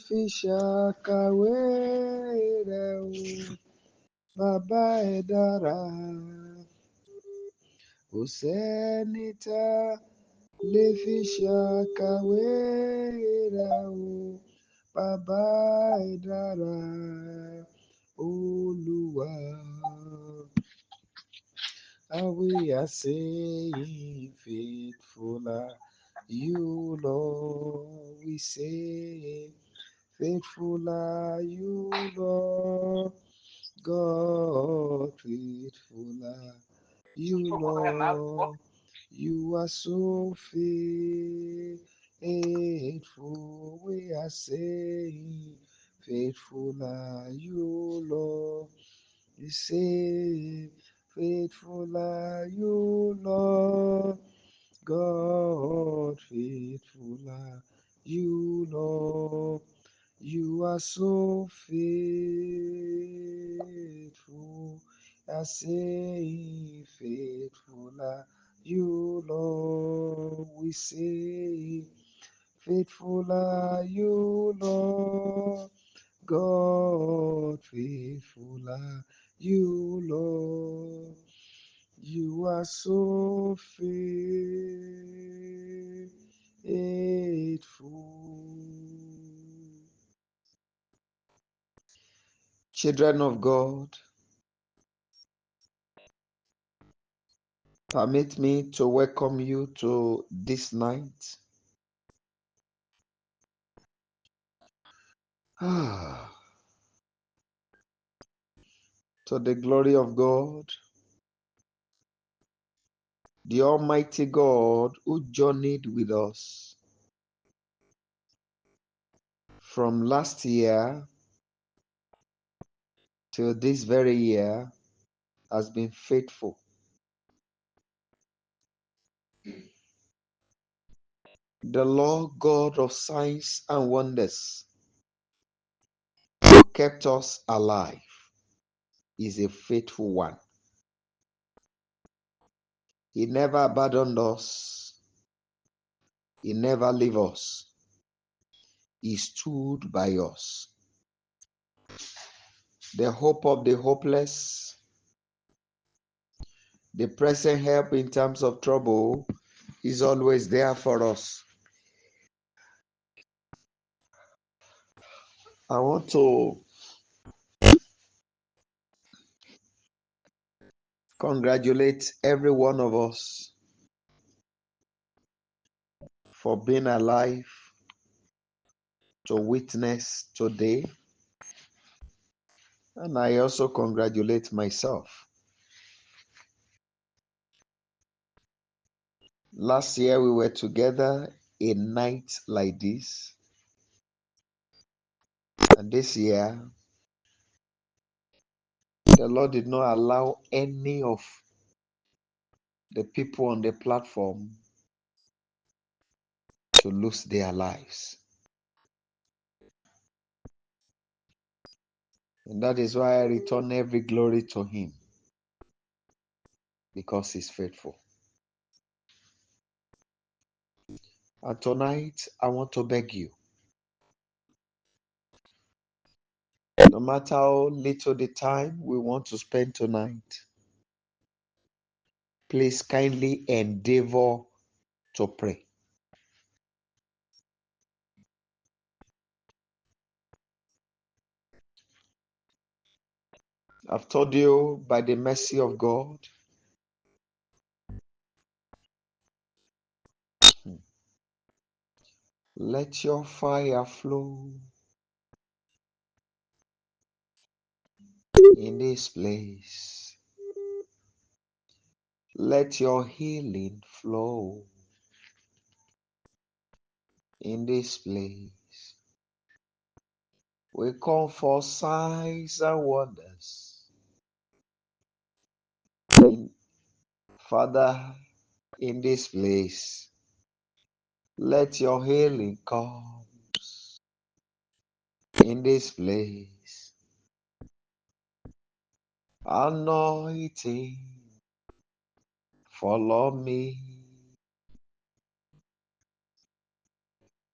fi ṣàkàwé rẹ̀ o, bàbá ẹ̀ dára. Kò sẹ́ni tá lè fi ṣàkàwé rẹ̀ o, bàbá ẹ̀ dára, Olúwa. And we are saying, faithful are you, Lord. We say, faithful are you, Lord. God, faithful are you, Lord. You are so faithful. We are saying, faithful are you, Lord. We say, faithful are you, Lord. God, faithful are you, Lord. You are so faithful. I say, faithful are you, Lord. We say, faithful are you, Lord. God, faithful are you, Lord. You are so faithful. Children of God, permit me to welcome you to this night. To the glory of God, the Almighty God who journeyed with us from last year till this very year has been faithful. The Lord God of signs and wonders who kept us alive is a faithful one. He never abandoned us. He never left us. He stood by us. The hope of the hopeless, the present help in times of trouble is always there for us. I want to congratulate every one of us for being alive to witness today. And I also congratulate myself. Last year we were together a night like this. And this year, the Lord did not allow any of the people on the platform to lose their lives. And that is why I return every glory to Him, because He's faithful. And tonight, I want to beg you, no matter how little the time we want to spend tonight, please kindly endeavor to pray. I've told you, by the mercy of God, let your fire flow in this place. Let your healing flow in this place. We come for signs and wonders. Father, in this place, let your healing come in this place. Anointing, follow me.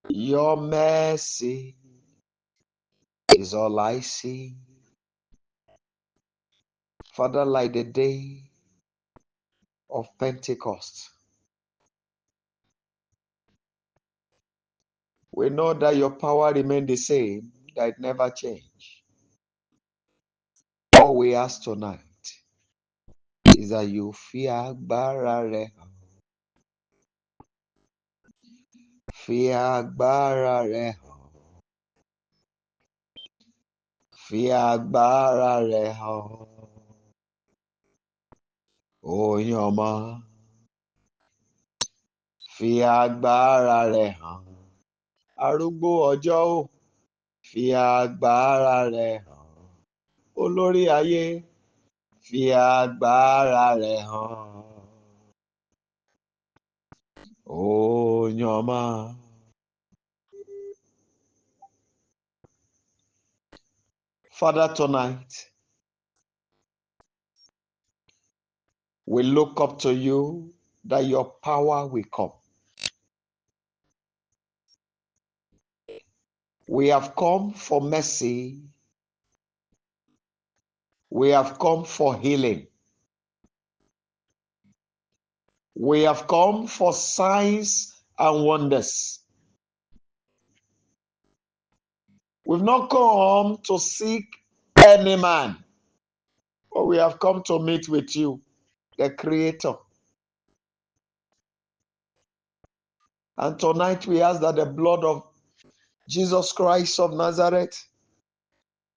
Your mercy is all I see. Father, like the day of Pentecost, we know that your power remains the same, that it never change. All we ask tonight is that you fi agbára rẹ hàn. Fi agbára rẹ hàn. Fi agbára rẹ hàn. Oyinmọ. Fi agbára rẹ hàn. Arúgbó ọjọ́ ò. Fi agbára rẹ hàn. Olórí ayé. Fi agbára rẹ hàn. Oyinmọ. Father, tonight, we look up to you that your power will come. We have come for mercy. We have come for healing. We have come for signs and wonders. We've not come to seek any man, but we have come to meet with you, the Creator. And tonight we ask that the blood of Jesus Christ of Nazareth,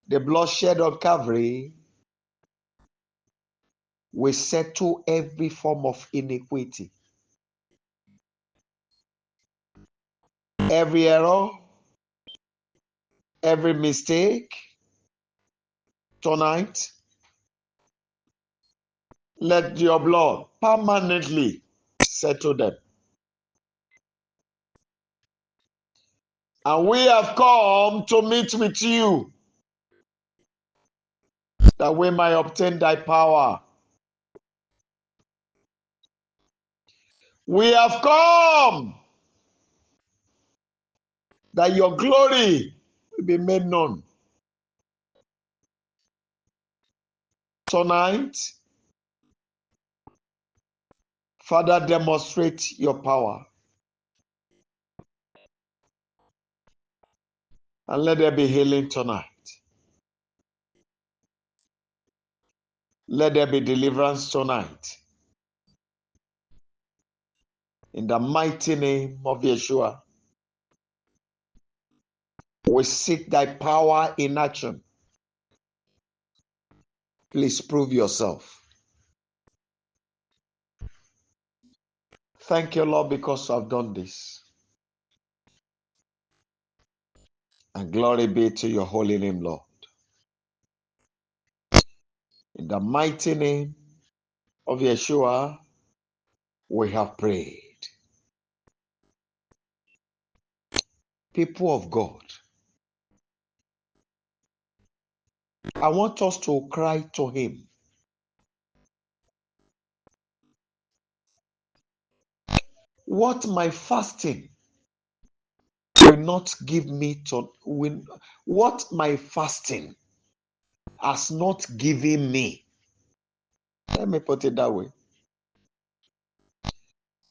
the blood shed on Calvary, will settle every form of iniquity, every error, every mistake. Tonight, let your blood permanently settle them. And we have come to meet with you, that we might obtain thy power. We have come that your glory will be made known. Tonight, Father, demonstrate your power. And let there be healing tonight. Let there be deliverance tonight. In the mighty name of Yeshua, we seek thy power in action. Please prove yourself. Thank you, Lord, because you have done this. And glory be to your holy name, Lord. In the mighty name of Yeshua, we have prayed. People of God, I want us to cry to him. What my fasting will not give me to win, what my fasting has not given me. Let me put it that way.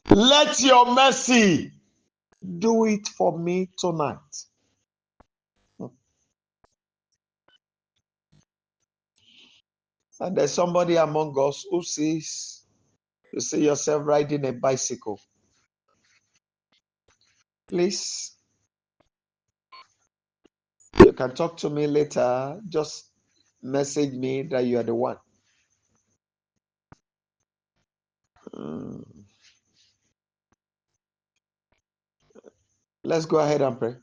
Let your mercy do it for me tonight. And there's somebody among us who says, you see yourself riding a bicycle. Please, you can talk to me later. Just message me that you are the one. Let's go ahead and pray.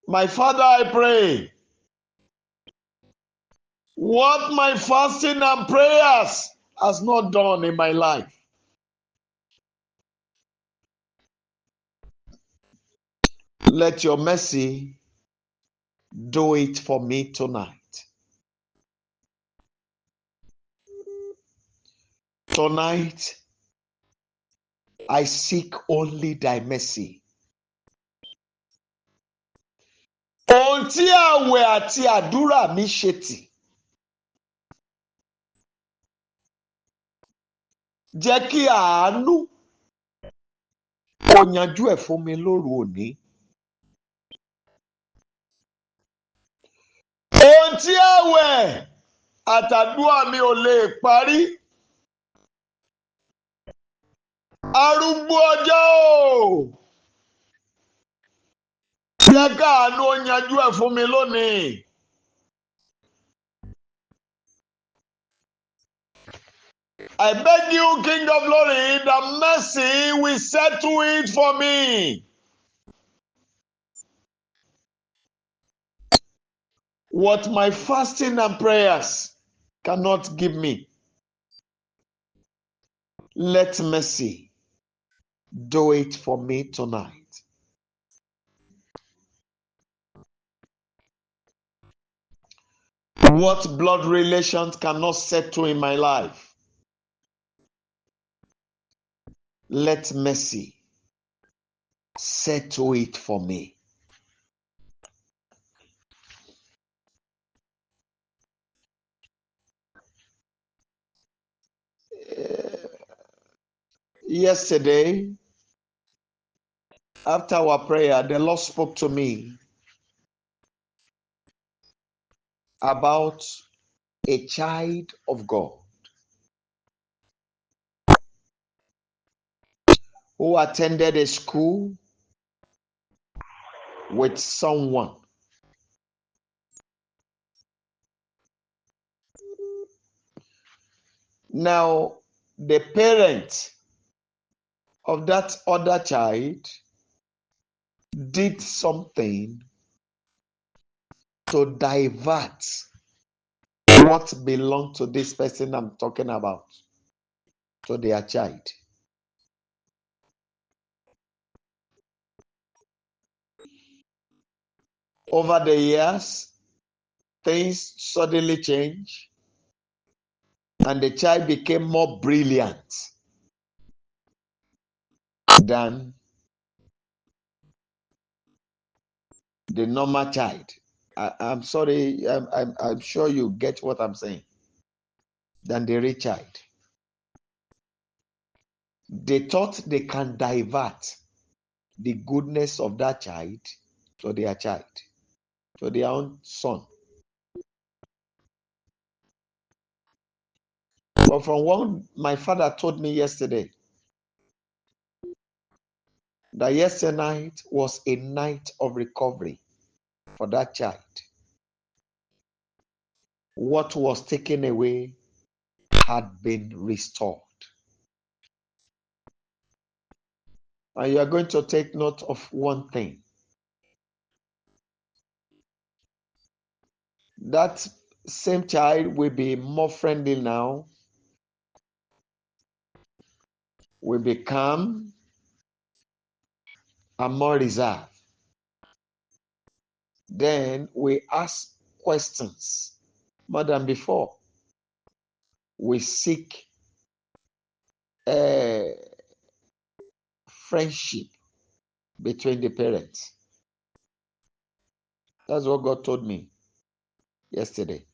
My Father, I pray, what my fasting and prayers has not done in my life, let your mercy do it for me tonight. Tonight, I seek only thy mercy. tí àwẹ̀ àti àdúrà mi ṣe tì, jẹ́ kí àánú kó yanjú ẹ̀ fún mi lóru òní. Ohun tí àwẹ̀ àtàdúrà mi ò lè parí, arúgbó ọjọ́ o, jẹ́ káàánú ó yanjú ẹ̀ fún mi lónìí. I beg you, King of Glory, that mercy will settle it for me. What my fasting and prayers cannot give me, let mercy do it for me tonight. What blood relations cannot settle in my life, let mercy settle it for me. Yesterday, after our prayer, the Lord spoke to me about a child of God who attended a school with someone. Now, the parent of that other child did something to divert what belonged to this person I'm talking about to their child. Over the years, things suddenly changed, and the child became more brilliant than the normal child. I'm sorry, I'm sure you get what I'm saying. Than the rich child. They thought they can divert the goodness of that child to their child, to their own son. But from what my father told me yesterday, that yesterday night was a night of recovery for that child. What was taken away had been restored. And you are going to take note of one thing. That same child will be more friendly now, will be calm and more reserved. Then we ask questions more than before. We seek friendship between the parents. That's what God told me yesterday.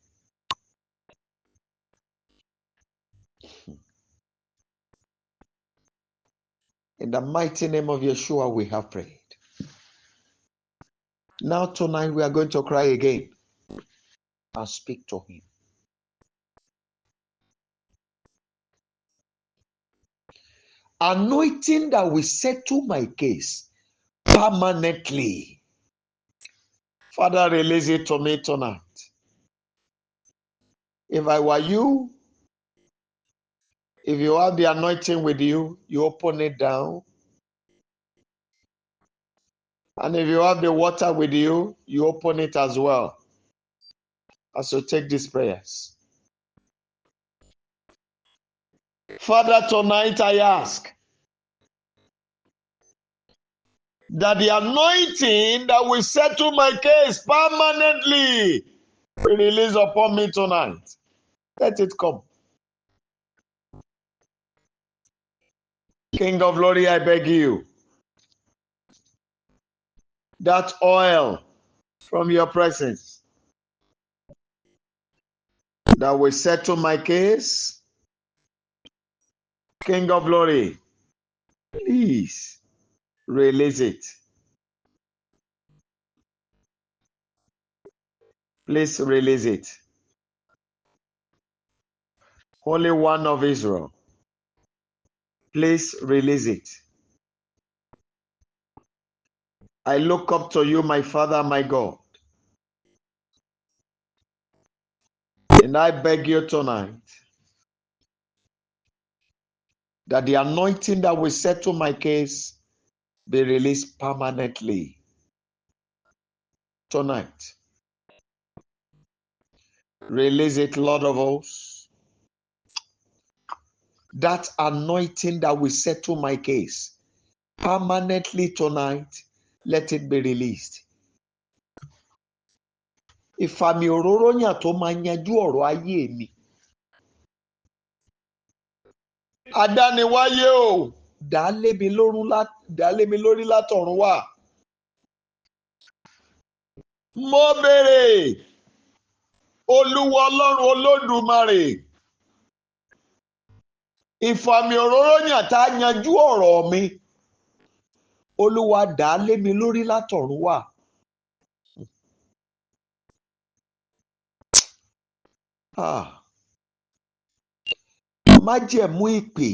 In the mighty name of Yeshua, we have prayed. Now tonight we are going to cry again and speak to him. Anointing that will settle my case permanently. Father, release it to me tonight. If I were you, if you have the anointing with you, you open it down. And if you have the water with you, you open it as well. As you take these prayers. Father, tonight I ask that the anointing that will settle my case permanently be released upon me tonight. Let it come. King of Glory, I beg you. That oil from your presence that will settle my case. King of glory, please release it. Please release it. Holy One of Israel, please release it. I look up to you, my Father, my God, and I beg you tonight that the anointing that will settle my case be released permanently tonight. Release it, Lord of hosts. That anointing that will settle my case permanently tonight, let it be released. Ìfàmì òróró yàn tó máa yanjú ọ̀rọ̀ ayé mi. Adániwáyé o, dà á lé mi lórí látọ̀run wá. Mo béèrè, Olúwa Ọlọ́run Olódùmarè, ìfàmì òróró yàn tá a yanjú ọ̀rọ̀ mi. Olúwa dà á lé mi lórí látọ̀run wá. Májẹ̀mú ìpè,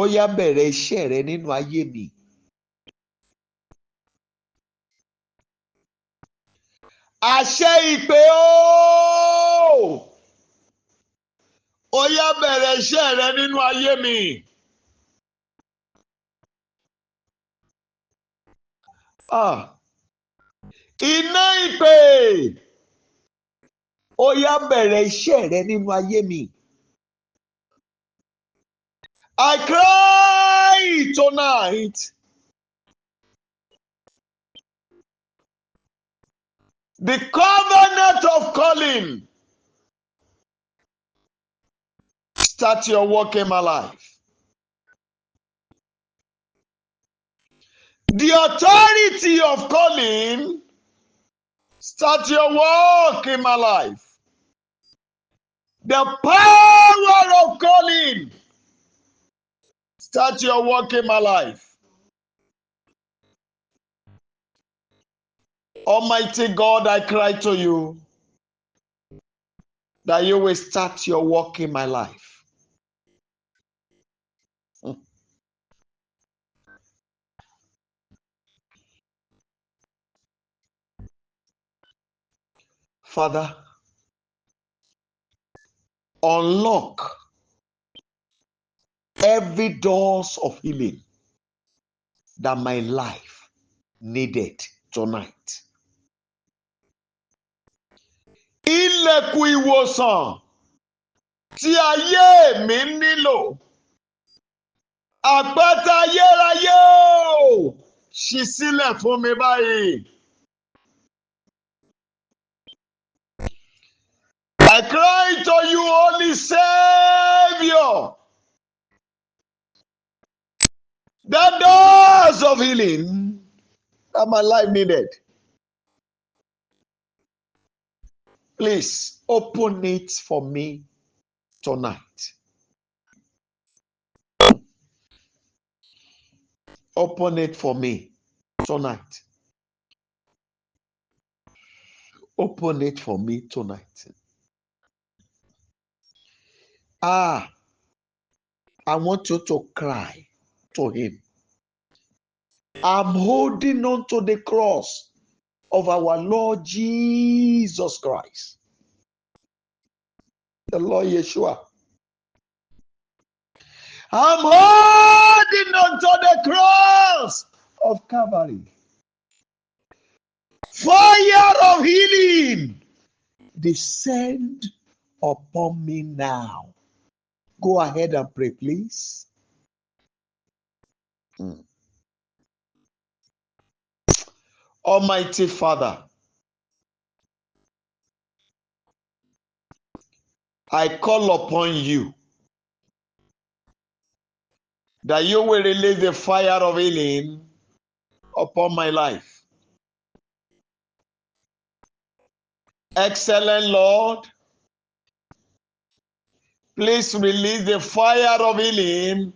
ó yá bẹ̀rẹ̀ iṣẹ́ rẹ nínú ayé mi. Àṣẹ ìpè o, ó yá bẹ̀rẹ̀ iṣẹ́ rẹ nínú ayé mi. Iná ìpè, ó yá bẹ̀rẹ̀ iṣẹ́ rẹ nínú ayé mi. I cry tonight. The covenant of calling, start your work in my life. The authority of calling, start your work in my life. The power of calling, start your work in my life. Almighty God, I cry to you that you will start your work in my life. Father, unlock every doors of healing that my life needed tonight. Ilẹ̀kùn ìwòsàn tí ayé mi nílò. Àpáta ayérayé o, ṣí sílẹ̀ fún mi báyìí. I cry to you, Holy Savior. The doors of healing that my life needed. Please open it for me tonight. Open it for me tonight. Open it for me tonight. I want you to cry to him. I'm holding on to the cross of our Lord Jesus Christ, the Lord Yeshua. I'm holding on to the cross of Calvary. Fire of healing, descend upon me now. Go ahead and pray, please. Almighty Father, I call upon you that you will release the fire of healing upon my life. Excellent Lord, please release the fire of healing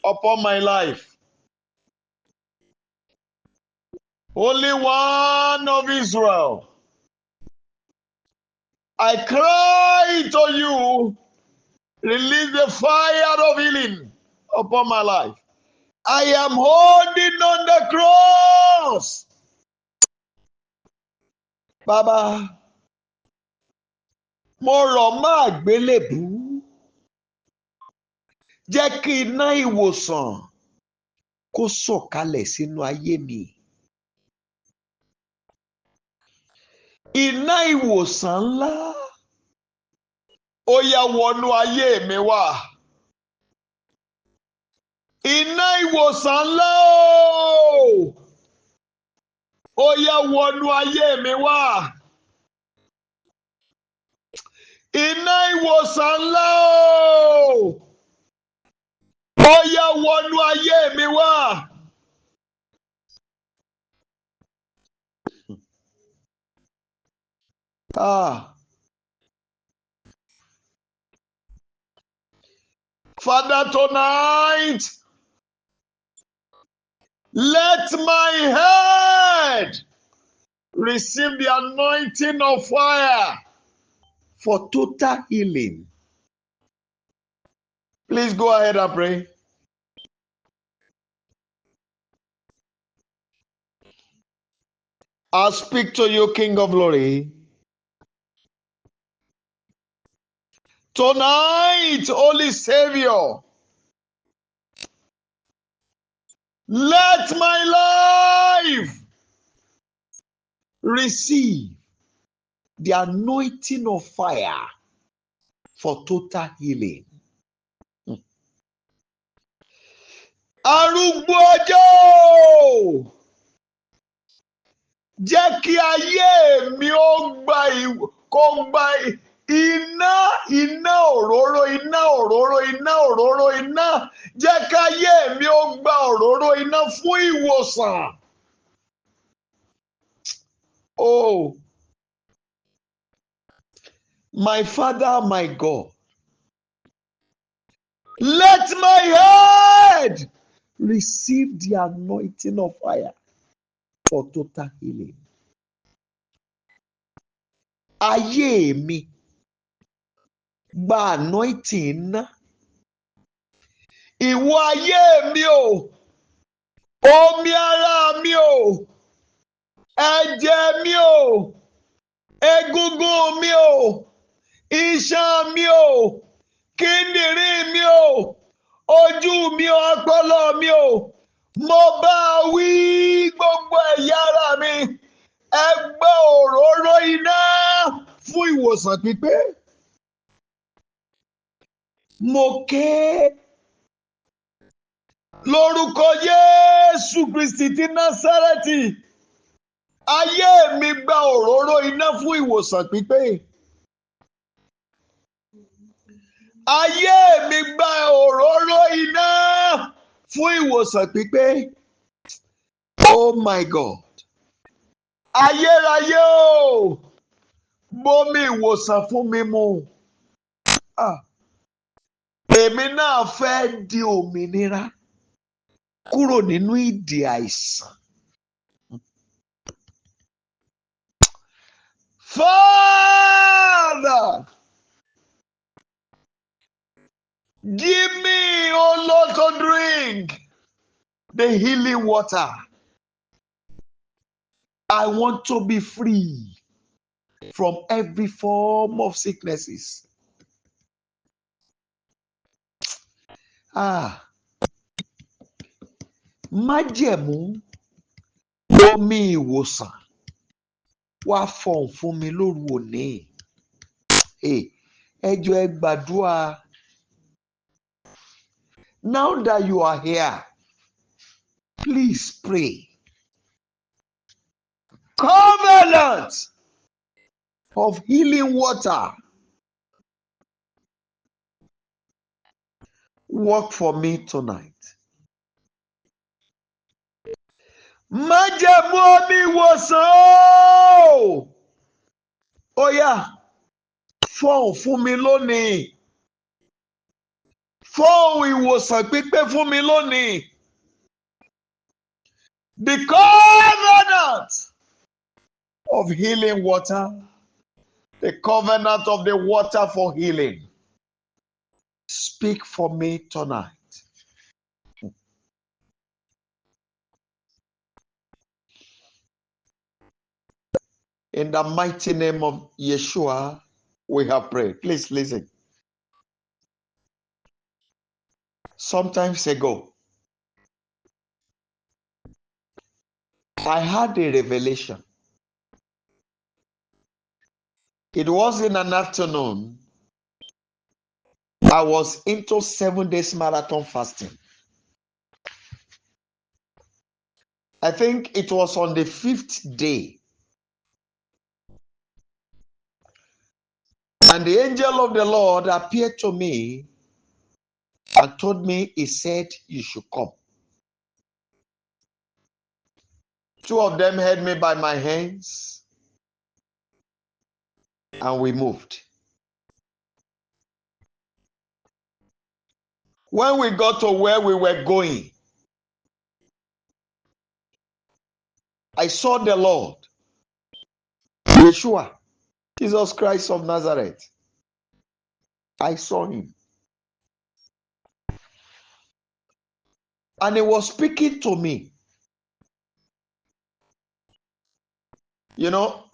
upon my life. Holy One of Israel, I cry to you, release the fire of healing upon my life. I am holding on the cross. Baba, mo rọ̀ mọ́ àgbélébú. Jẹ́ kí iná ìwòsàn kó sọ̀kalẹ̀ sínú ayé mi. Iná ìwòsàn ńlá ó yá wọnú ayé mi wá. Iná ìwòsàn ńlá ó yá wọnú ayé mi wá. Iná ìwòsàn ńlá ó yá wọnú ayé mi wá. Father, tonight, let my head receive the anointing of fire for total healing. Please go ahead and pray. I'll speak to you, King of Glory. Tonight, Holy Savior, let my life receive the anointing of fire for total healing. Arúgbó ọjọ́, jẹ́ kí ayé mi ó gba iná òróró, jẹ́ kí ayé mi ó gba òróró iná fún ìwòsàn. Oh, my Father, my God, let my head receive the anointing of fire for total healing. Ayé mi gba anointing iná. Ìwọ ayé mi o, omi ara mi o, ẹ̀jẹ̀ mi o, egungun mi o, iṣan mi o, kíndìnrín mi o, ojú mi o, ọpọlọ mi o, mo bá wí gbogbo ẹ̀yà ara mi, ẹ gbé òróró iná fún ìwòsàn pípé. Mo ké lórúkọ Jésù Kristi ti Násárẹ́tì, ayé mi gba òróró iná fún ìwòsàn pípé. Ayé mi gba òróró iná fún ìwòsàn pípé. Oh my God. Ayérayé o, bomi ìwòsàn fún mi mu. Èmi náà fẹ́ di òmìnira kúrò nínú ìdè àìsàn. Father, give me, oh Lord, to drink the healing water. I want to be free from every form of sicknesses. Májẹ̀mú omi ìwòsàn wá fọ̀hún fún mi lóru òní. Ẹ jọ̀ọ́ ẹ gbàdúrà. Now that you are here, please pray. Covenant of healing water, work for me tonight. Májẹ̀mú omi ìwòsàn Ó yá, fọ́ọ̀hún fún mi lónìí. Fọ́ọ̀hún ìwòsàn pípé fún mi lónìí. The covenant of healing water. The covenant of the water for healing. Speak for me tonight. In the mighty name of Yeshua, we have prayed. Please listen. Sometimes ago, I had a revelation. It was in an afternoon. I was into 7 days marathon fasting. I think it was on the 5th day. And the angel of the Lord appeared to me and told me, he said, you should come. 2 of them held me by my hands and we moved. When we got to where we were going, I saw the Lord, Yeshua, Jesus Christ of Nazareth. I saw him. And he was speaking to me. You know,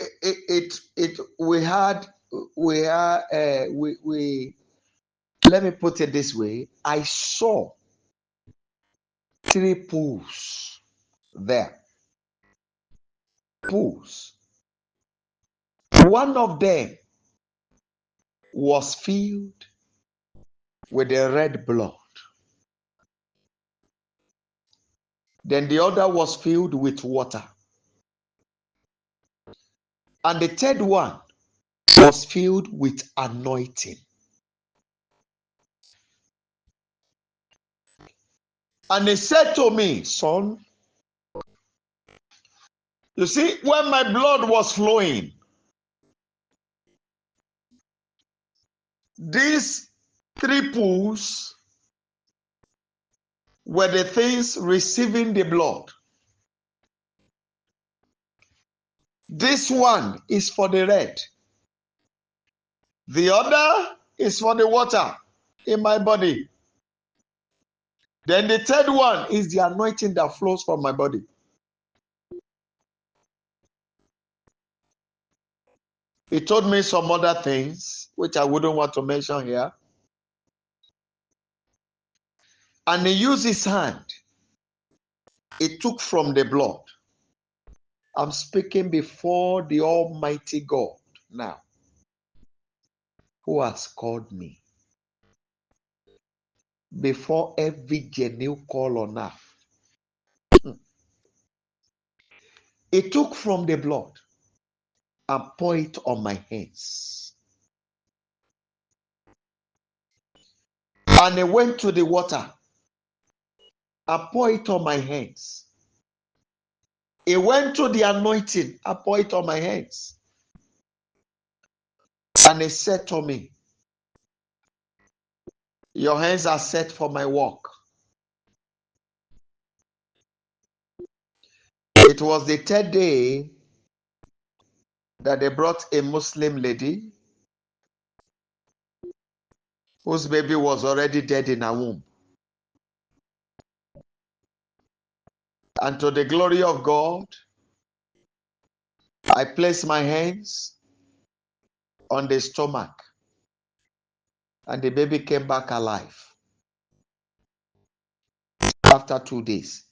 let me put it this way. I saw 3 pools there. Pools. One of them was filled with the red blood. Then the other was filled with water. And the third one was filled with anointing. And he said to me, son, you see, when my blood was flowing, these 3 pools were the things receiving the blood. This one is for the red. The other is for the water in my body. Then the third one is the anointing that flows from my body. He told me some other things, which I wouldn't want to mention here. And he used his hand. He took from the blood. I'm speaking before the Almighty God now, who has called me. Before every genuine call on earth. He took from the blood and poured it on my hands. And he went to the water and poured it on my hands. He went to the anointing and poured it on my hands. And he said to me, your hands are set for my work. It was the 3rd day that they brought a Muslim lady whose baby was already dead in her womb. And to the glory of God, I placed my hands on the stomach and the baby came back alive after 2 days.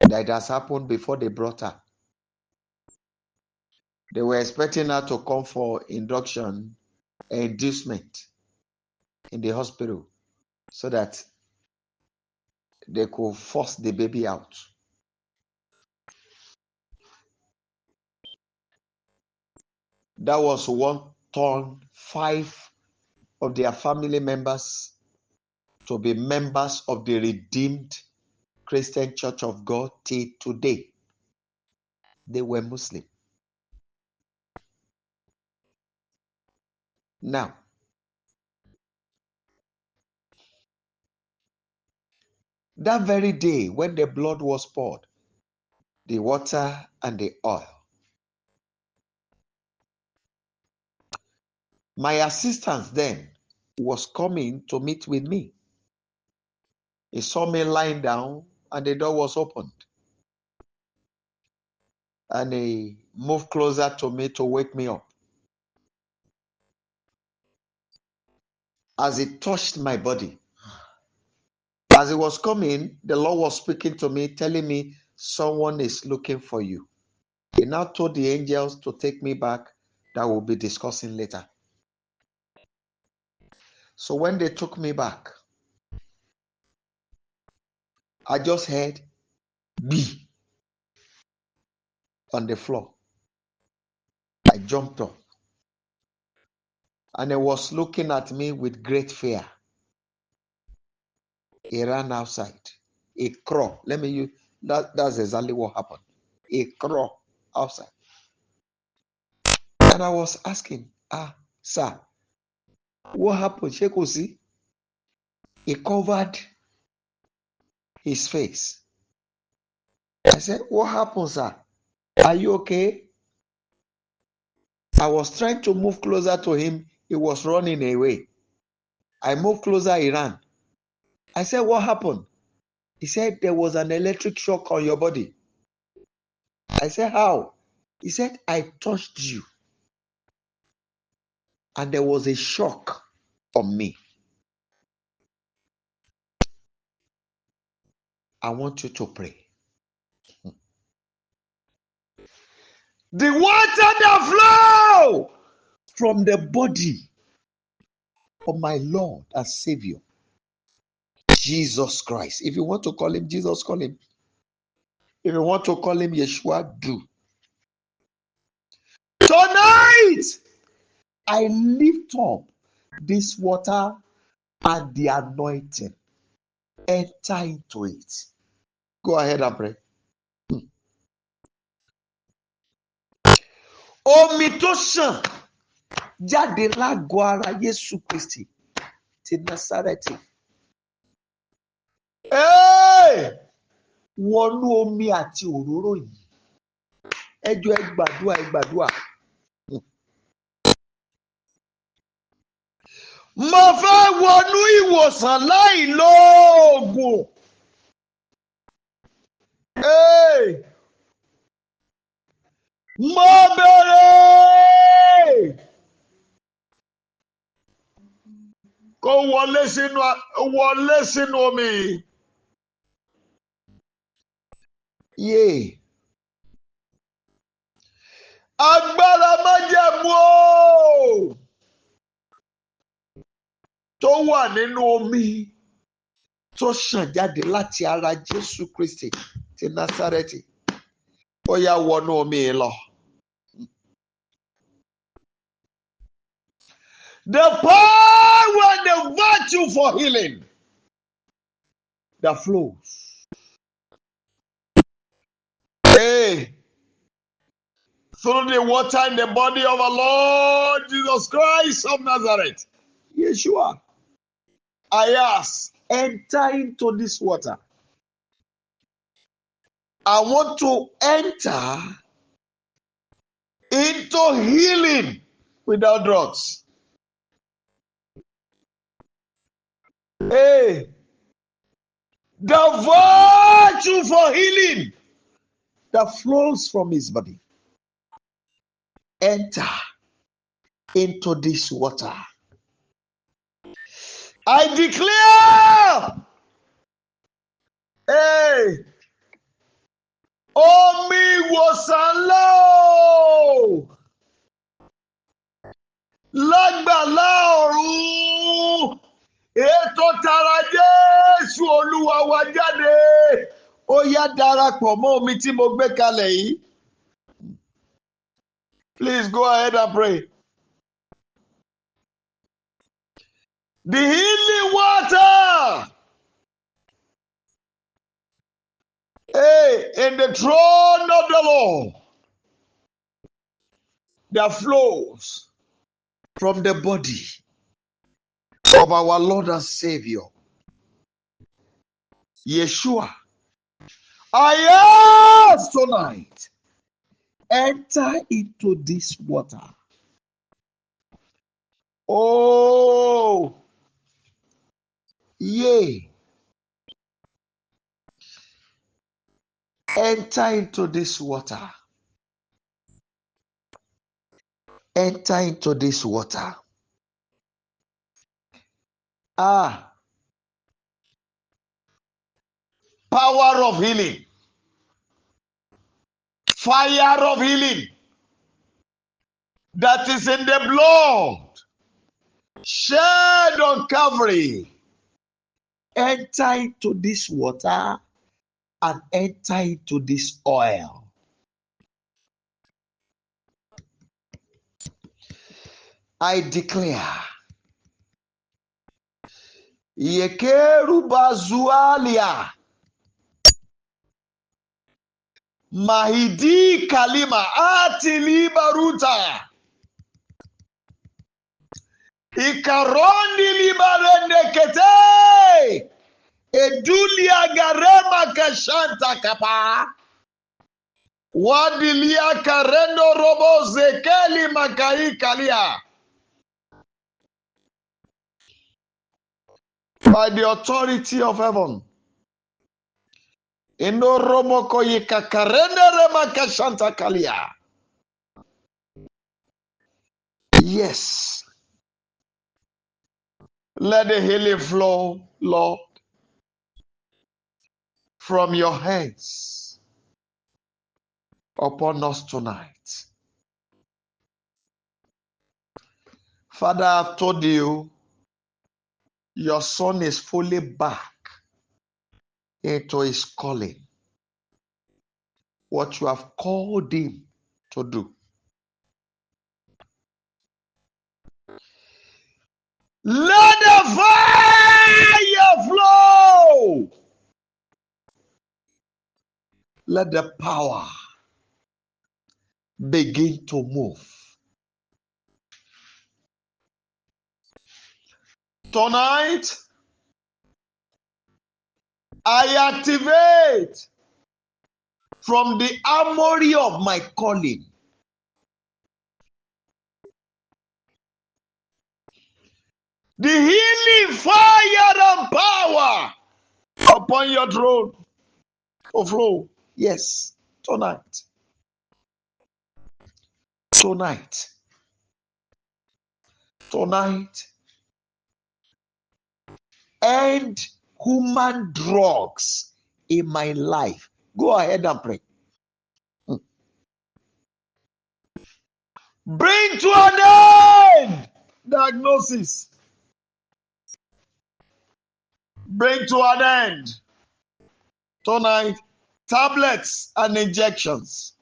That has happened before they brought her. They were expecting her to come for induction, inducement in the hospital so that they could force the baby out. That was one turn 5 of their family members to be members of the Redeemed Christian Church of God till today. They were Muslim. Now, that very day when the blood was poured, the water and the oil, my assistant then was coming to meet with me. He saw me lying down and the door was opened. And he moved closer to me to wake me up. As he touched my body, as he was coming, the Lord was speaking to me, telling me, someone is looking for you. He now told the angels to take me back, that we'll be discussing later. So when they took me back, I just heard B on the floor. I jumped up and he was looking at me with great fear. He ran outside. He crawled. Let me use that's exactly what happened. He crawled outside. And I was asking, sir, what happened? Shekosi? He covered his face. I said, what happened, sir? Are you okay? I was trying to move closer to him. He was running away. I moved closer, he ran. I said, what happened? He said, there was an electric shock on your body. I said, how? He said, I touched you. And there was a shock on me. I want you to pray. The water that flow from the body of my Lord and Savior, Jesus Christ. If you want to call him Jesus, call him. If you want to call him Yeshua, do. Tonight, I lift up this water and the anointing. Enter into it. Go ahead and pray. Omi tó ṣàn jáde lágọ̀ọ́ ara Jésù Kristi ti Násárẹ́tì. Wọnú omi àti òróró yìí. Ẹ jọ̀ọ́ ẹ gbàdúrà, ẹ gbàdúrà. Mo fẹ́ wọnú ìwòsàn láì lo oògùn. Mo bẹ̀rẹ̀ kó wọlé sínú omi. Agbára májẹ̀mú o tó wà nínú omi tó ṣàn jáde láti ara Jésù Kristi ti Násárẹ́tì. Ó yá wọnú omi lọ. The power and the virtue for healing that flows. Through the water in the body of our Lord Jesus Christ of Nazareth. Yeshua. I ask, enter into this water. I want to enter into healing without drugs. The virtue for healing that flows from his body. Enter into this water. I declare, omi ìwòsàn lọ lágbàlá ọ̀run. Ètò tara Jésù Olúwa wa jáde. Ó yá darapọ̀ mọ́ omi tí mo gbé kalẹ̀ yìí. Please go ahead and pray. The healing water. In the throne of the Lord that flows from the body of our Lord and Savior, Yeshua. I ask tonight, enter into this water. Oh, yea. Enter into this water. Enter into this water. Ah, power of healing. Fire of healing that is in the blood shed on Calvary. Enter into this water and enter into this oil. I declare, Yekerubazualia Mahidi Kalima Atilibaruta Ikarondi Libarende Kete Edulia Garema Kashanta Kapa Wadilia Karendo Robo Zekeli Makai Kalia. By the authority of heaven. Endo Romo Koyika Karende Rema Kashanta Kalia. Yes. Let the healing flow, Lord, from your hands upon us tonight. Father, I've told you, your son is fully back into his calling, what you have called him to do. Let the fire flow. Let the power begin to move. Tonight, I activate from the armory of my calling the healing fire and power upon your throne to flow. Yes, tonight. Tonight. Tonight. End human drugs in my life. Go ahead and pray. Bring to an end diagnosis. Bring to an end tonight tablets and injections.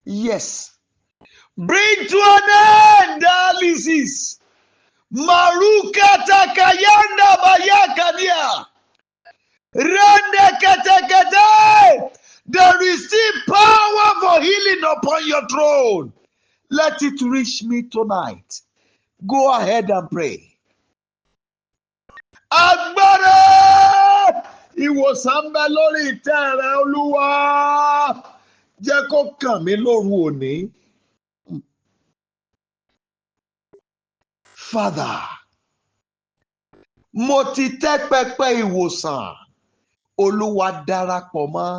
Yes. Bring to an end dialysis. Maruka takayanda bayakadia. Rende katakate. There is still power for healing upon your throne. Let it reach me tonight. Go ahead and pray. Agbára ìwòsàn ń bẹ lórí ìtẹ́ rẹ Olúwa. Jẹ́ kó kàn mí lóru òní. Father, mo ti tẹ́ pẹpẹ ìwòsàn. Olúwa darapọ̀ mọ́.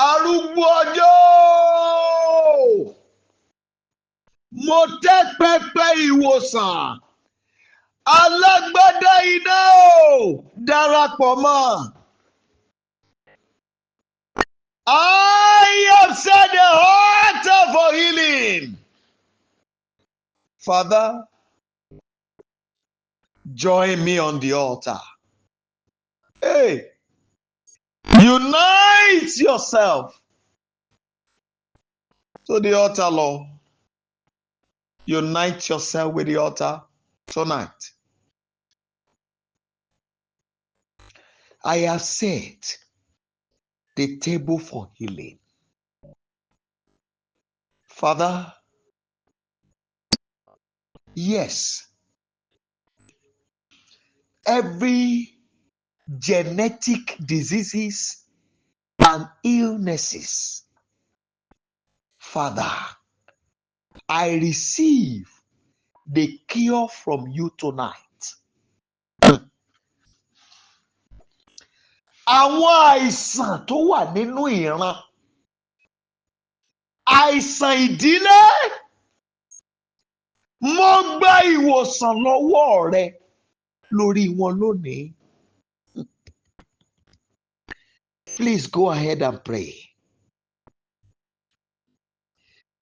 Arúgbó ọjọ́. Mo tẹ́ pẹpẹ ìwòsàn. Alágbádá iná o, darapọ̀ mọ́. I have set the altar for healing. Father, join me on the altar. Hey, unite yourself to the altar, Lord. Unite yourself with the altar tonight. I have set the table for healing. Father, yes, every genetic diseases and illnesses, Father, I receive the cure from you tonight. Àwọn àìsàn tó wà nínú ìran, àìsàn ìdílé, mo gba ìwòsàn lọ́wọ́ rẹ lórí wọn lónìí. Please go ahead and pray.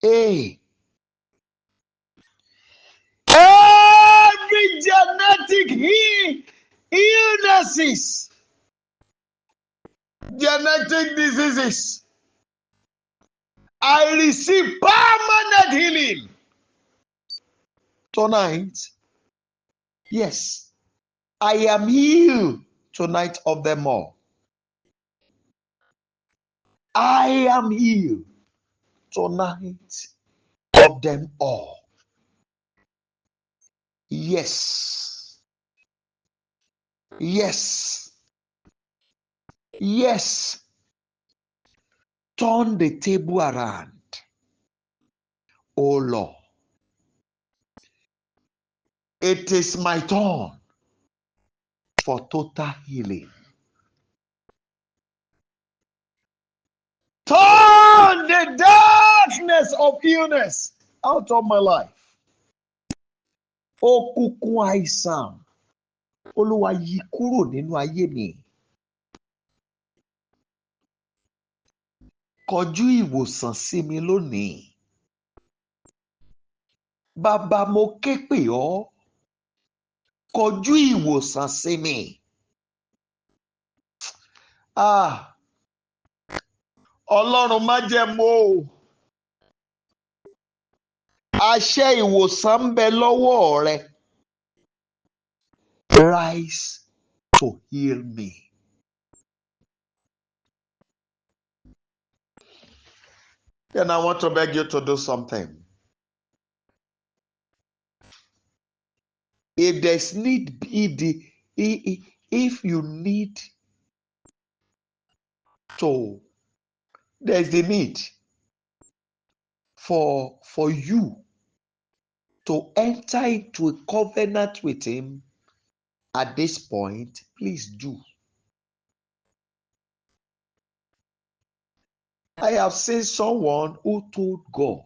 Hey. Every genetic illnesses, genetic diseases, I receive permanent healing tonight. Yes, I am healed tonight of them all. I am healed tonight of them all. Yes. Yes. Yes. Turn the table around. Oh Lord. It is my turn for total healing. Turn the darkness of illness out of my life. Òkùnkùn àìsàn, Olúwa yí kúrò nínú ayé mi. Kọjú ìwòsàn sí mi lónìí. Bàbá, mo ké pè ọ́. Kọjú ìwòsàn sí mi. Ọlọ́run májẹ̀mú o. Àṣẹ ìwòsàn ń bẹ lọ́wọ́ rẹ. Rise to heal me. Then I want to beg you to do something. If there's need, if you need to, there's the need for you to enter into a covenant with him at this point, please do. I have seen someone who told God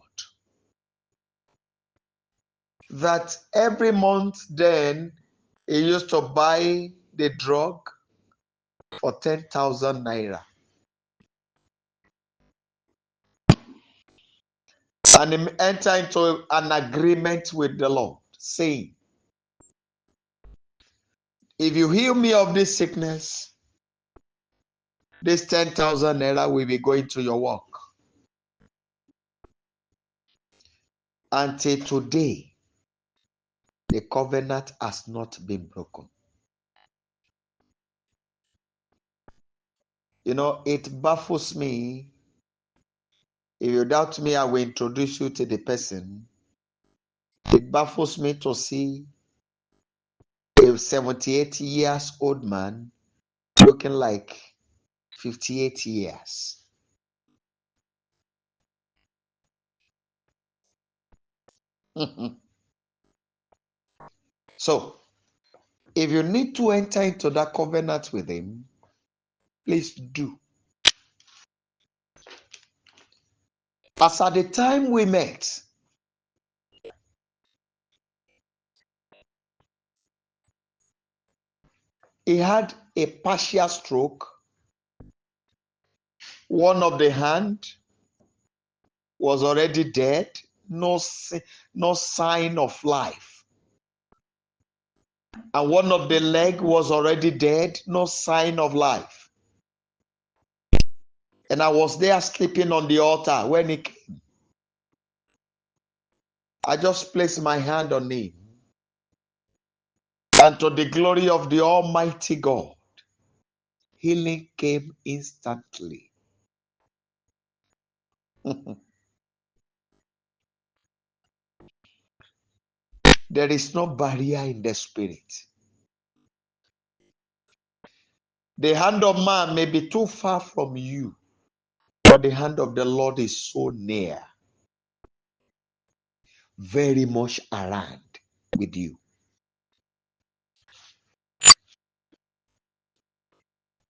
that every month then he used to buy the drug for 10,000 naira. And he entered into an agreement with the Lord, saying, if you heal me of this sickness, this 10,000 naira will be going to your work. Until today, the covenant has not been broken. You know, it baffles me. If you doubt me, I will introduce you to the person. It baffles me to see a 78 years old man looking like 58 years. So, if you need to enter into that covenant with him, please do. As at the time we met, he had a partial stroke. One of the hand was already dead, no sign of life. And one of the leg was already dead, no sign of life. And I was there sleeping on the altar when he came. I just placed my hand on him. And to the glory of the Almighty God, healing came instantly. There is no barrier in the spirit. The hand of man may be too far from you, but the hand of the Lord is so near, very much around with you.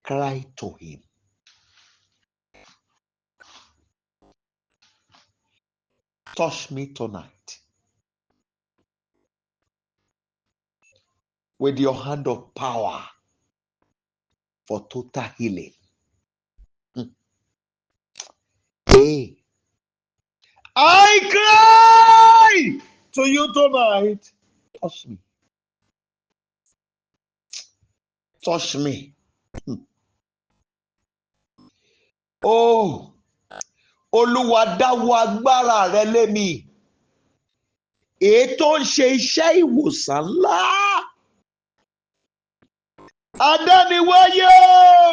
Cry to him. Touch me tonight with your hand of power for total healing. Hey, I cry to you tonight. Touch me. Touch me. Oh, Olúwa dáwọ́ agbára rẹ lé mi. Èyí tó ń ṣe iṣẹ́ ìwòsàn ńlá. Adániwáyé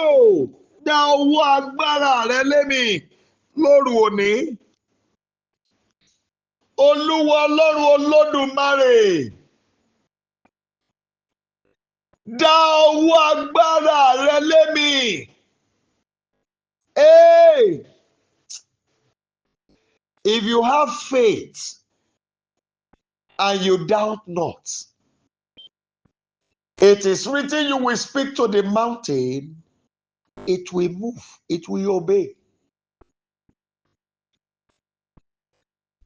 o, dáwọ́ agbára rẹ lé mi lóru òní. Olúwa Ọlọ́run Olódùmarè. Dáwọ́ agbára rẹ lé mi. Hey, if you have faith and you doubt not, it is written you will speak to the mountain, it will move, it will obey.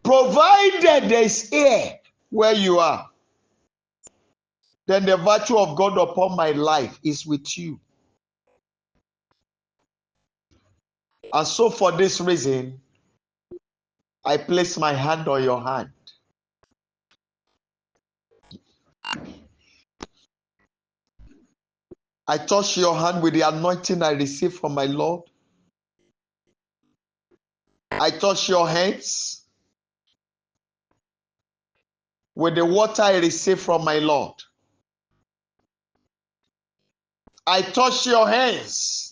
Provided there is air where you are, then the virtue of God upon my life is with you. And so for this reason, I place my hand on your hand. I touch your hand with the anointing I received from my Lord. I touch your hands with the water I received from my Lord. I touch your hands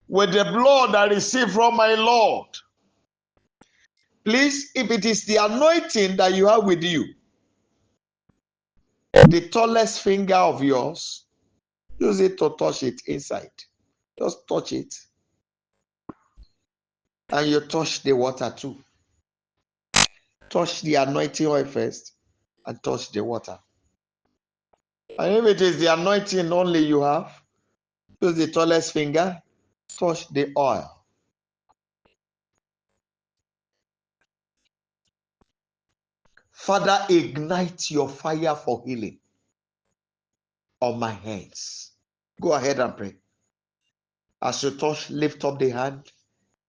with the blood I received from my Lord. Please, if it is the anointing that you have with you, the tallest finger of yours, use it to touch it inside. Just touch it. And you touch the water too. Touch the anointing oil first and touch the water. And if it is the anointing only you have, use the tallest finger, touch the oil. Father, ignite your fire for healing on my hands. Go ahead and pray. As you touch, lift up the hand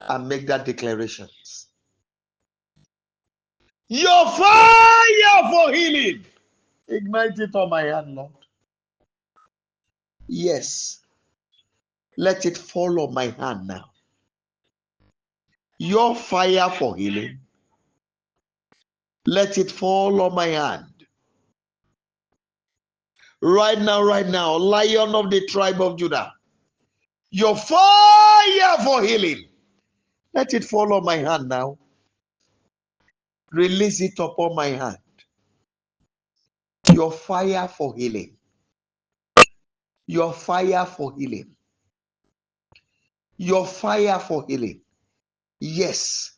and make that declaration. Your fire for healing. Ignite it on my hand, Lord. Yes. Let it fall on my hand now. Your fire for healing. Let it fall on my hand. Right now, Lion of the tribe of Judah. Your fire for healing. Let it fall on my hand now. Release it upon my hand. Your fire for healing. Your fire for healing. Your fire for healing. Yes.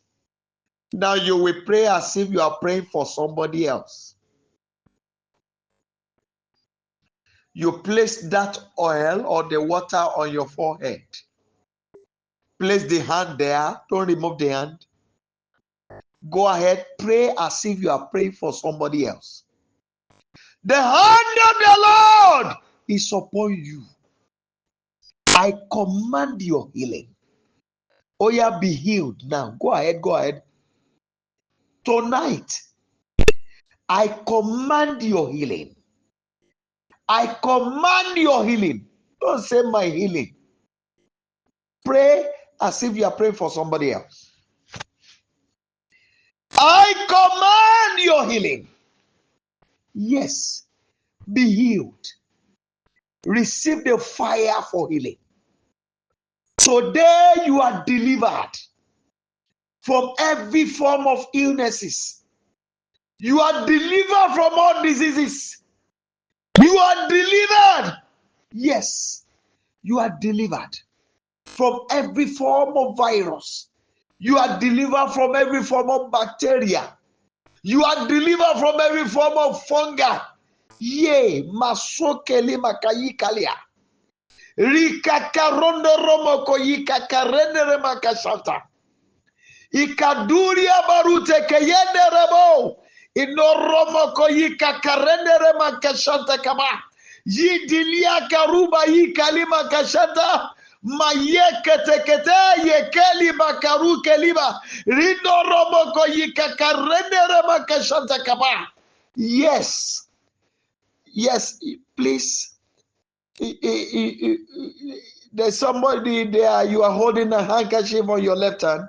Now you will pray as if you are praying for somebody else. You place that oil or the water on your forehead. Place the hand there. Don't remove the hand. Go ahead. Pray as if you are praying for somebody else. The hand of the Lord is upon you. I command your healing. Oh yeah, be healed now. Go ahead. Go ahead. Tonight, I command your healing. I command your healing. Don't say my healing. Pray as if you are praying for somebody else. I command your healing. Yes, be healed. Receive the fire for healing. Today you are delivered from every form of illnesses. You are delivered from all diseases. You are delivered. Yes, you are delivered from every form of virus. You are delivered from every form of bacteria. You are delivered from every form of fungi. Yea, masokeli makayi kalia. Rika karondo romoko yika karende remakashanta. Ikaduria barute kayende rebo. Inoromoko yika karende remakashanta kama. Yidilia karuba yikalima kashanta. Mayeketekete yekeli bakaru keliba. Rinoromoko yika karende remakashanta kama. Yes. Yes, please. There's somebody there, you are holding a handkerchief on your left hand.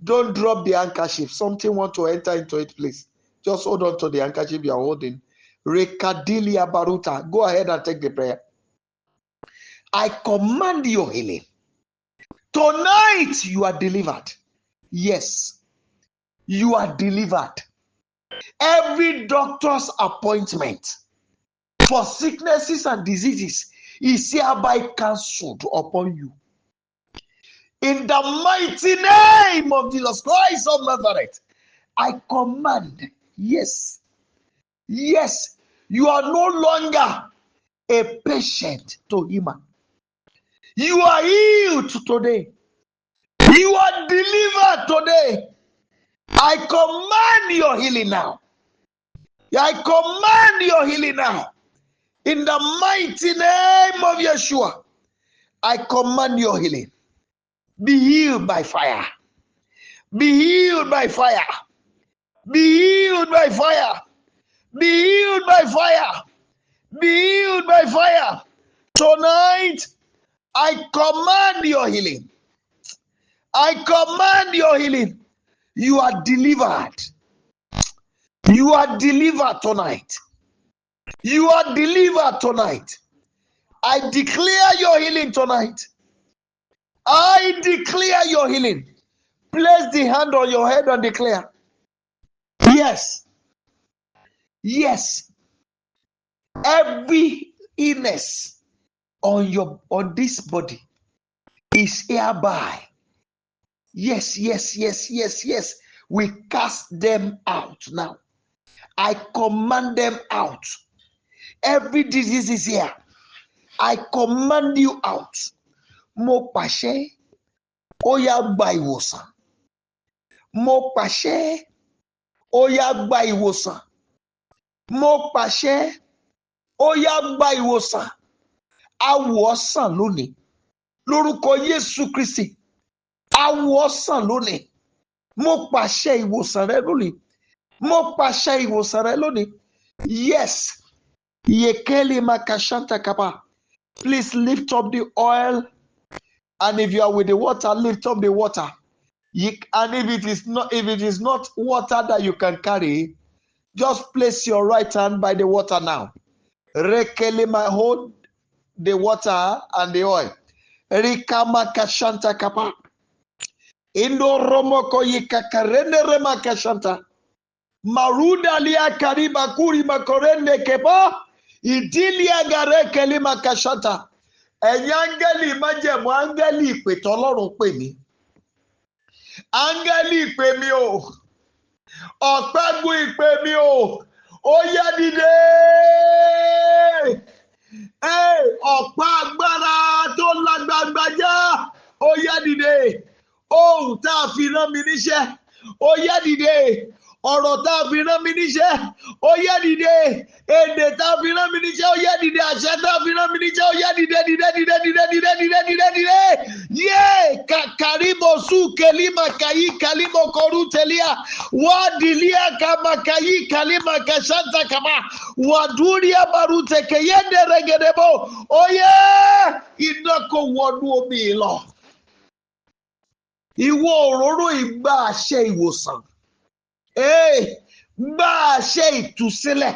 Don't drop the handkerchief. Something want to enter into it, please. Just hold on to the handkerchief you are holding. Rekadilia baruta. Go ahead and take the prayer. I command your healing. Tonight you are delivered. Yes, you are delivered. Every doctor's appointment for sicknesses and diseases is hereby cancelled upon you. In the mighty name of Jesus Christ of Nazareth, I command, yes, you are no longer a patient to him. You are healed today. You are delivered today. I command your healing now. I command your healing now. In the mighty name of Yeshua, I command your healing. Be healed by fire. Be healed by fire. Be healed by fire. Be healed by fire. Be healed by fire. Tonight, I command your healing. I command your healing. You are delivered. You are delivered tonight. You are delivered tonight. I declare your healing tonight. I declare your healing. Place the hand on your head and declare. Yes. Yes. Every illness on this body is hereby. Yes. We cast them out now. I command them out. Every disease is here. I command you out. Mo pàṣẹ, ó yá gba ìwòsàn. Mo pàṣẹ, ó yá gba ìwòsàn. Mo pàṣẹ, ó yá gba ìwòsàn. Awò ọ́ sàn lónìí. Lórúkọ Jésù Kristi. Awò ọ́ sàn lónìí. Mo pàṣẹ ìwòsàn rẹ lónìí. Mo pàṣẹ ìwòsàn rẹ lónìí. Yes. Yekeli makashanta kapa. Please lift up the oil. And if you are with the water, lift up the water. And if it is not water that you can carry, just place your right hand by the water now. Rekelima, hold the water and the oil. Rikama kashanta kapa. Indo romoko yikakarende rema kashanta. Maruda lia kariba kuri makorende kepa. Idilia gare kelima kashanta. Ẹ̀yin áńgẹ́lì májẹ̀mú áńgẹ́lì ìpè tọ́lọ́run pè mí. Áńgẹ́lì ìpè mi o. Ọ̀pẹ́gun ìpè mi o. Ó yá dìde. Ọ̀pá agbára tó lágbàgbàjá. Ó yá dìde. Ohùn tá a fi rán mi níṣẹ́. Ó yá dìde. Ọ̀rọ̀ tá a fi rán mi níṣẹ́. Ó yá dìde. Èdè tá a fi rán mi níṣẹ́. Ó yá dìde. Àṣẹ tá a fi rán mi níṣẹ́. Ó yá dìde. Yé kàkàríbò sú kelima kàyí kalimo koru telia. Wà dìlíà kàmà kàyí kalima kàṣàntà kàmà. Wà dúríà barute kẹyẹndẹ rẹgẹdẹbọ. Ó yẹ iná kò wọnú omi lọ. Ìwọ òróró ìgbà àṣẹ ìwòsàn. Gba àṣẹ ìtúsílẹ̀.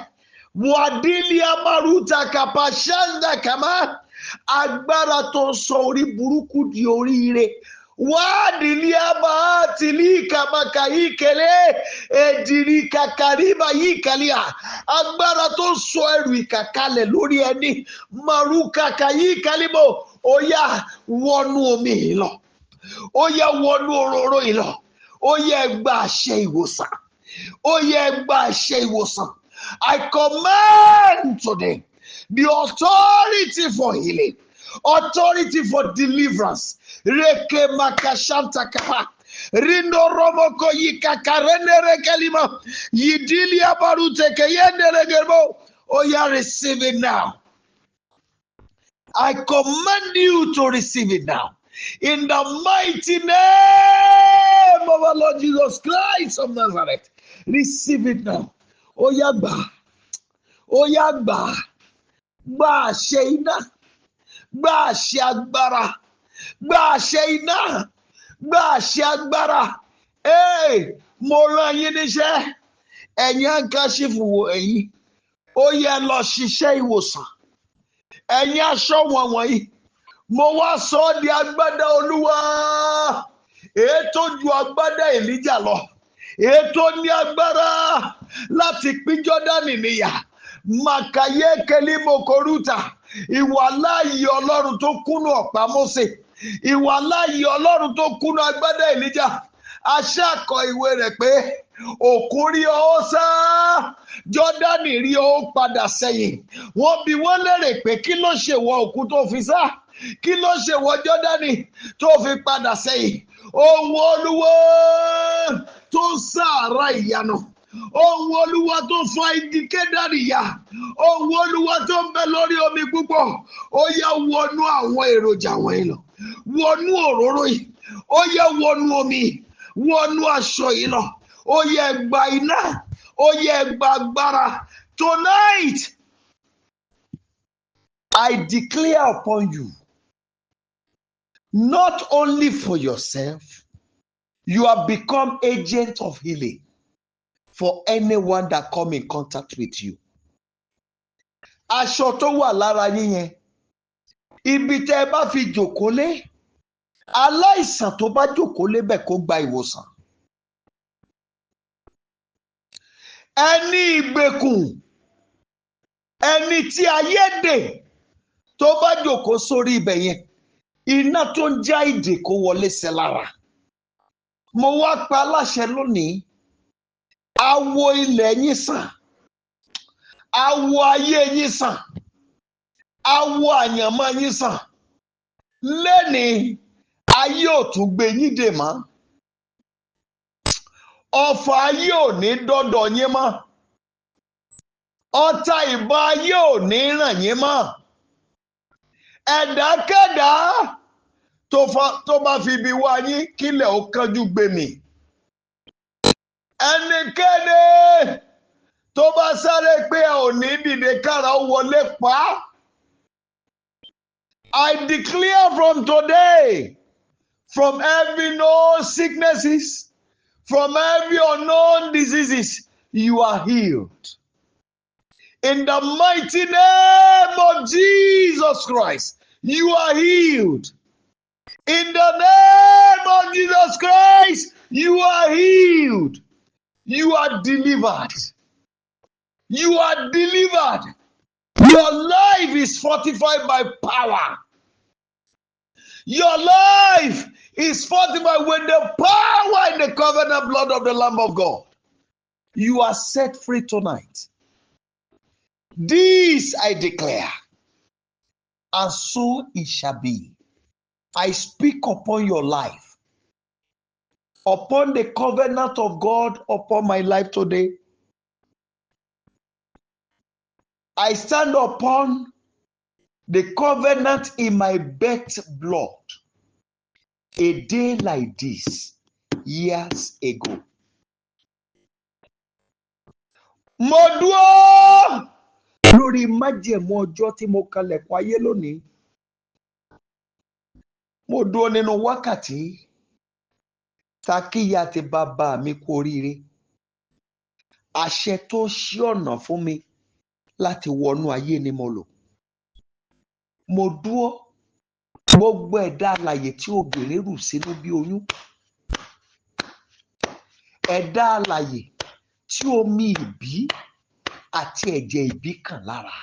Wàdílì amaruta kàpà ṣáńdà kàmá. Agbára tó sọ orí burúkú di oríire. Wadiliaba tilika makaikele edirika kariba yikalia. Agbára tó sọ ẹrù ìkà kalẹ̀ lórí ẹni. Maruka kayikalimo. Ó yá wọnú omi yìí lọ. Ó yá wọnú òróró yìí lọ. Ó yá gba àṣẹ ìwòsàn. Ó yá gba àṣẹ ìwòsàn. I command today the authority for healing, authority for deliverance. Reke makashanta kaha. Rindo romoko yikakarene rekelima. Yidilia barute keyende regerbo. Oh, yeah, receive it now. I command you to receive it now. In the mighty name of our Lord Jesus Christ of Nazareth. Receive it now. Oh, yeah, gba. Oh, yeah, gba. Gba àṣẹ iná. Gba àṣẹ agbára. Gba àṣẹ iná. Gba àṣẹ agbára. Mo rán yín níṣẹ́. Ẹ̀yin àǹkáṣífù ẹ̀yin. Ó yẹ lọ ṣiṣẹ́ ìwòsàn. Ẹ̀yin aṣọ wọ̀nyí. Mo wá sọ ọ́ di agbádá Olúwa. Ètò ju agbádá Èlíjà lọ. Ètò ní agbára láti pín Jọ́dánì níyà. Màkàyé kelimo koruta. Ìwàláyé Ọlọ́run tó kúnnú ọ̀pá Mósè. Ìwàláyé Ọlọ́run tó kúnnú agbádá Èlíjà. Aṣá kọ ìwé rẹ̀ pé òkun rí ọ sá, Jọ́dánì rí ọ padà sẹ́yìn. Wọ́n bi wọ́n lérè pé kí ló ṣe wọ òkun tó fi sá? Kí ló ṣe wọ Jọ́dánì tó fi padà sẹ́yìn? Ohùn Olúwa tó sàárà ìyanu. Ohùn Olúwa tó fa igi Kédárì ya. Ohùn Olúwa tó ń bẹ lórí omi púpọ̀. Ó yá wọnú àwọn èròjà wọ̀nyí lọ. Wọnú òróró yìí. Ó yá wọnú omi. Wọnú aṣọ yìí lọ. Ó yá gba iná. Ó yá gba agbára. Tonight, I declare upon you, not only for yourself, you have become agent of healing for anyone that come in contact with you. Aṣọ tó wà lára yín yẹn, ibi tẹ́ ẹ bá fi jókòó lé, aláìsàn tó bá jókòó lé bẹ́ẹ̀ kó gba ìwòsàn. Ẹni ìgbèkùn, ẹni tí ayé dè tó bá jókòó sórí ibẹ̀ yẹn, iná tó ń já ìdè kó wọlé sí lára. Mo wá pa aláṣẹ lónìí, awo ilẹ̀ yín sàn, awo ayé yín sàn, awo àyànmọ́ yín sàn. Lẹ́nìí, ayé ò tún gbé yín dè mọ́. Ọfà ayé ò ní dọ́dọ̀ yín mọ́. Ọta ìbọn ayé ò ní ràn yín mọ́. Ẹ̀dákẹ́dá tó bá fi ibi wá yín kílẹ̀ ó kánjú gbé mì. Ẹnikẹ́ni tó bá sáré pé ẹ ò ní dìde kára ó wọlé pa á. I declare from today, from every known sicknesses, from every unknown diseases, you are healed. In the mighty name of Jesus Christ, you are healed. In the name of Jesus Christ, you are healed. You are delivered. You are delivered. Your life is fortified by power. Your life is fortified with the power in the covenant blood of the Lamb of God. You are set free tonight. This I declare, and so it shall be. I speak upon your life, upon the covenant of God upon my life today. I stand upon the covenant in my birth blood a day like this, years ago. Mo dúró lórí májẹ̀mú ọjọ́ tí mo kalẹ̀kùn ayé lónìí. Mo dúró nínú wákàtí takíyà ti bàbá mi kú oríire. Àṣẹ tó ṣí ọ̀nà fún mi láti wọnú ayé ni mo lò. Mo dúró Gbogbo ẹ̀dá alààyè tí obìnrin rù sínú bí oyún. Ẹ̀dá alààyè tí omi ìbí àti ẹ̀jẹ̀ ìbí kàn lára.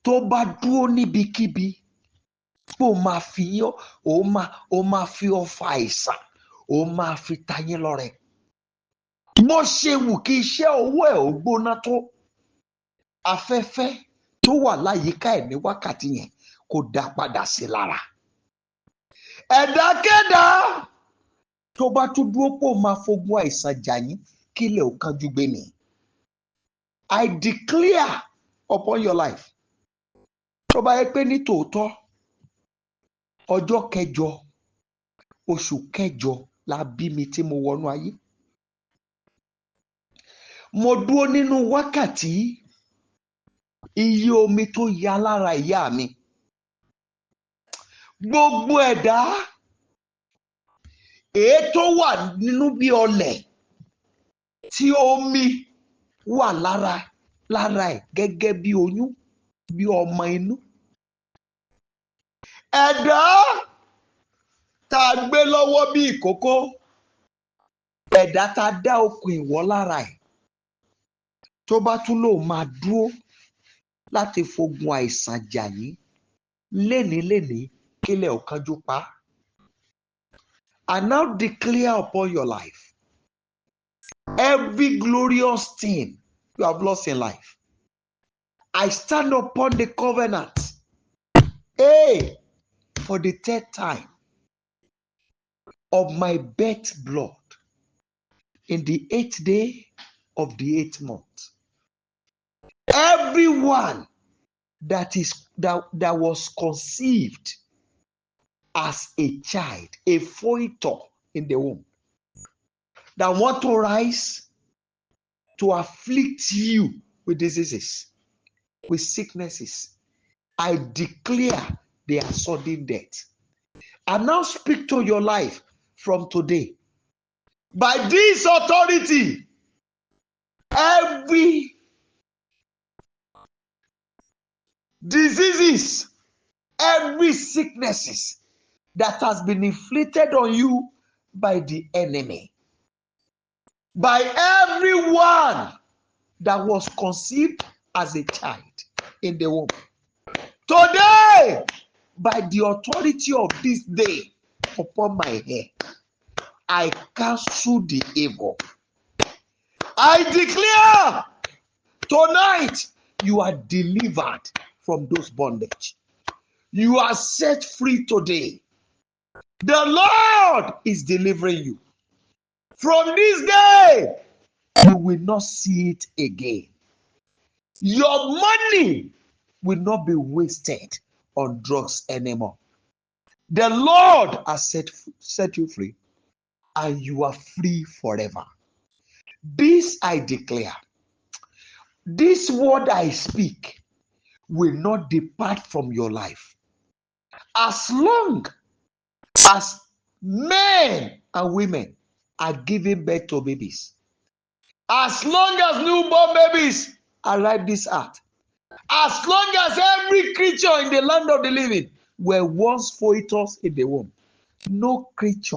Tó bá dúró níbikíbi, pé ó máa fi ọfà àìsàn, ó máa fi ta yín lọ́rẹ. Bó ṣe wù kí iṣẹ́ owó ẹ̀ ó gbóná tó, afẹ́fẹ́ tó wà láyìíká ẹ̀ ní wákàtí yẹn kó dá padà sí lára. Ẹ̀dákẹ́dá tó bá tún dúró pé ó máa fogun àìsàn jà yín kílẹ̀ ò kánjú gbé mi. I declare upon your life. Tó bá yẹ pé ní tòótọ́ ọjọ́ 9 oṣù 9 la bí mi tí mo wọnú ayé. Mo dúró nínú wákàtí iye omi tó ya lára ìyá mi. Gbogbo ẹ̀dá èyí tó wà nínú bí ọlẹ̀ tí omi wà lára ẹ̀ gẹ́gẹ́ bí oyún, bí ọmọ inú. Ẹ̀dá tá a gbé lọ́wọ́ bí ìkókó, ẹ̀dá tá a dá okùn ìwọ́ lára ẹ̀, tó bá tún lò máa dúró láti fogun àìsàn jà yín lénìí kílẹ̀ ò kánjú pa. I now declare upon your life every glorious thing you have lost in life. I stand upon the covenant, for the 3rd time of my birth blood in the 8th day of the 8th month. Everyone that was conceived as a child, a foetus in the womb, that want to rise to afflict you with diseases, with sicknesses, I declare their sudden death. I now speak to your life from today. By this authority, every diseases, every sicknesses that has been inflicted on you by the enemy, by everyone that was conceived as a child in the womb, today, by the authority of this day upon my head, I cancel the evil. I declare tonight you are delivered from those bondage. You are set free today. The Lord is delivering you. From this day, you will not see it again. Your money will not be wasted on drugs anymore. The Lord has set you free, and you are free forever. This I declare. This word I speak will not depart from your life. As long as men and women are giving birth to babies, as long as newborn babies arrive this earth, as long as every creature in the land of the living were once foetus in the womb, no creature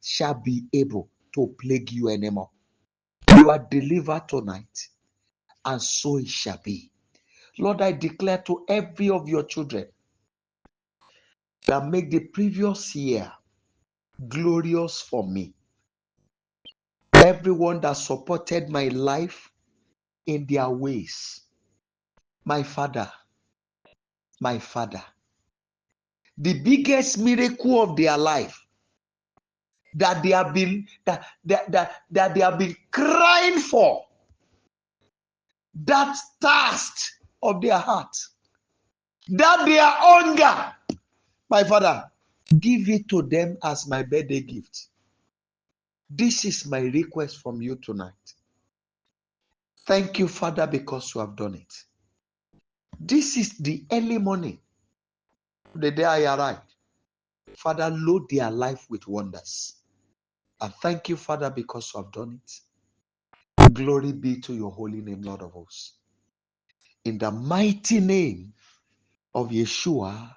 shall be able to plague you anymore. You are delivered tonight, and so it shall be. Lord, I declare to every of your children that make the previous year glorious for me. Everyone that supported my life in their ways, my Father, the biggest miracle of their life that they have been crying for, that thirst of their heart, that their hunger, my Father, give it to them as my birthday gift. This is my request from you tonight. Thank you, Father, because you have done it. This is the early morning, the day I arrived. Father, load their life with wonders. And thank you, Father, because you have done it. Glory be to your holy name, Lord of hosts. In the mighty name of Yeshua,